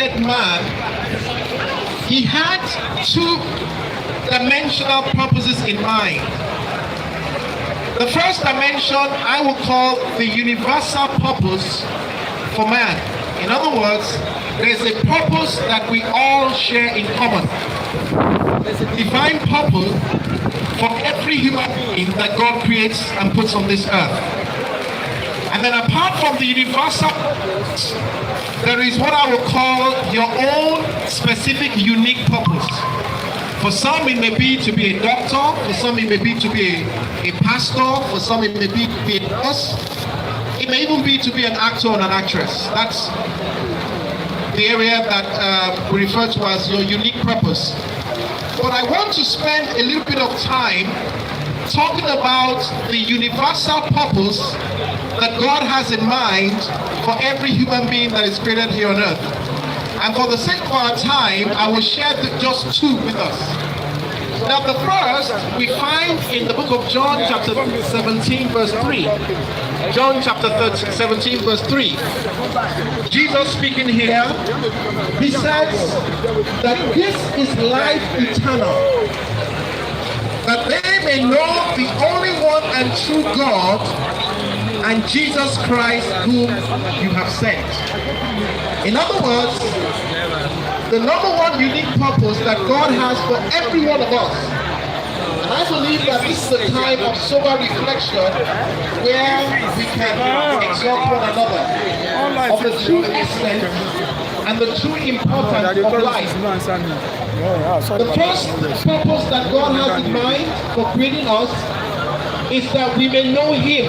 created man, he had two dimensional purposes in mind. The first dimension I will call the universal purpose for man. In other words, there is a purpose that we all share in common. There's a divine purpose for every human being that God creates and puts on this earth. And then apart from the universal purpose, there is what I will call your own specific unique purpose. For some it may be to be a doctor, for some it may be to be a pastor, for some it may be to be a nurse, it may even be to be an actor or an actress. That's the area that we refer to as your unique purpose. But I want to spend a little bit of time talking about the universal purpose that God has in mind for every human being that is created here on earth. And for the sake of our time, I will share just two with us. Now the first we find in the book of John chapter 17 verse 3. John chapter 17 verse 3. Jesus speaking here, he says that this is life eternal, that they may know the only one and true God and Jesus Christ whom you have sent. In other words, the number one unique purpose that God has for every one of us. And I believe that this is a time of sober reflection where we can exalt one another of the true essence and the true importance of life. The first purpose that God has in mind for creating us is that we may know Him,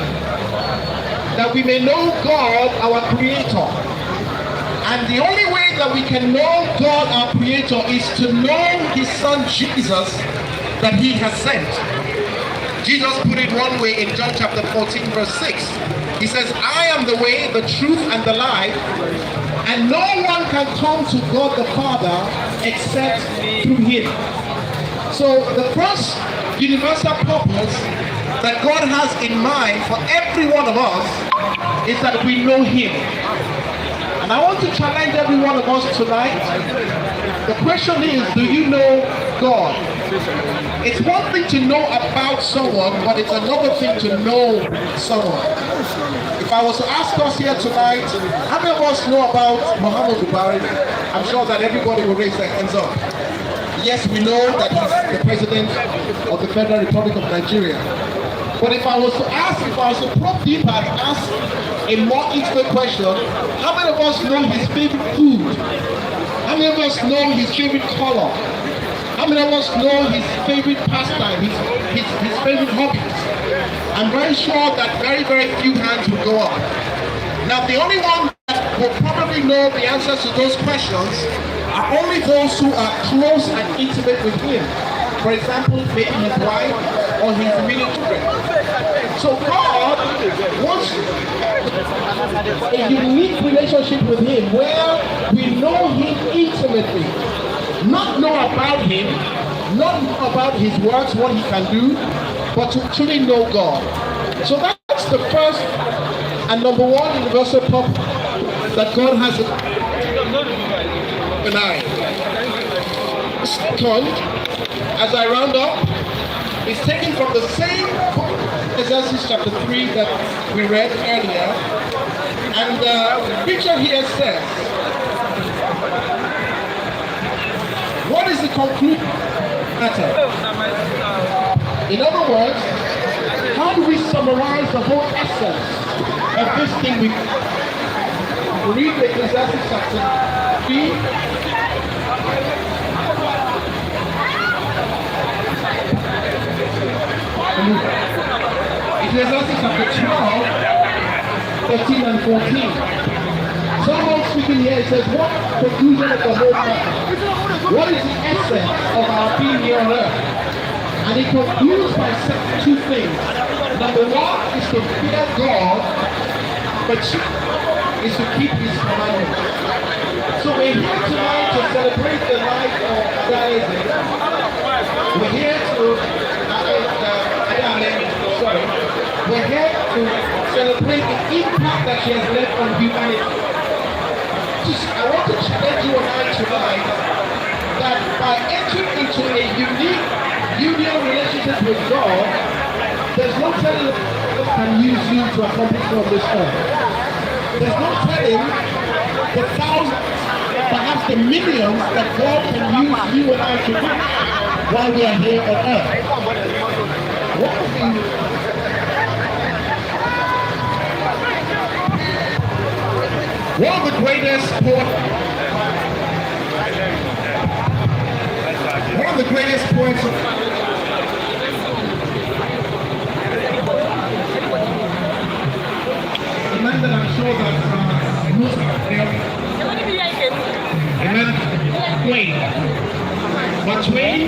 that we may know God, our Creator. And the only way that we can know God, our Creator, is to know His Son Jesus that He has sent. Jesus put it one way in John chapter 14 verse 6. He says, I am the way, the truth, and the life, and no one can come to God the Father except through Him. So the first universal purpose that God has in mind for every one of us is that we know Him. And I want to challenge every one of us tonight. The question is, do you know God? It's one thing to know about someone, but it's another thing to know someone. If I was to ask us here tonight, how many of us know about Muhammad Buhari? I'm sure that everybody will raise their hands up. Yes, we know that he's the president of the Federal Republic of Nigeria. But if I was to probe deeper and ask a more intimate question, how many of us know his favorite food? How many of us know his favorite color? How many of us know his favorite pastime, his favorite hobbies? I'm very sure that very, very few hands will go up. Now, the only one that will probably know the answers to those questions are only those who are close and intimate with him. For example, maybe his wife or his immediate children. So God wants a unique relationship with him where we know him intimately. Not know about him, not know about his works, what he can do, but to truly know God. So that's the first and number one universal purpose that God has in mind. Second, as I round up, is taken from the same book, Ecclesiastes chapter 3 that we read earlier. And the picture here says, what is the conclusion matter? In other words, how do we summarize the whole essence of this thing we read the Ecclesiastes chapter 3? Ecclesiastes chapter 12, 13 and 14. Someone speaking here says, what conclusion of the whole matter? What is the essence of our being here on earth? And it concludes by saying two things. Number one is to fear God, but two is to keep His commandments. So we're here tonight to celebrate the life of Ada Ameh. We're here to Ada Ameh. We're here to celebrate the impact that she has left on humanity. want to challenge you and I tonight that by entering into a unique union relationship with God, there's no telling God can use you to accomplish on this earth. There's no telling the thousands, perhaps the millions that God can use you and I to do while we are here on earth. One of the greatest poets of a man that I'm sure that most of them, Twain. But Twain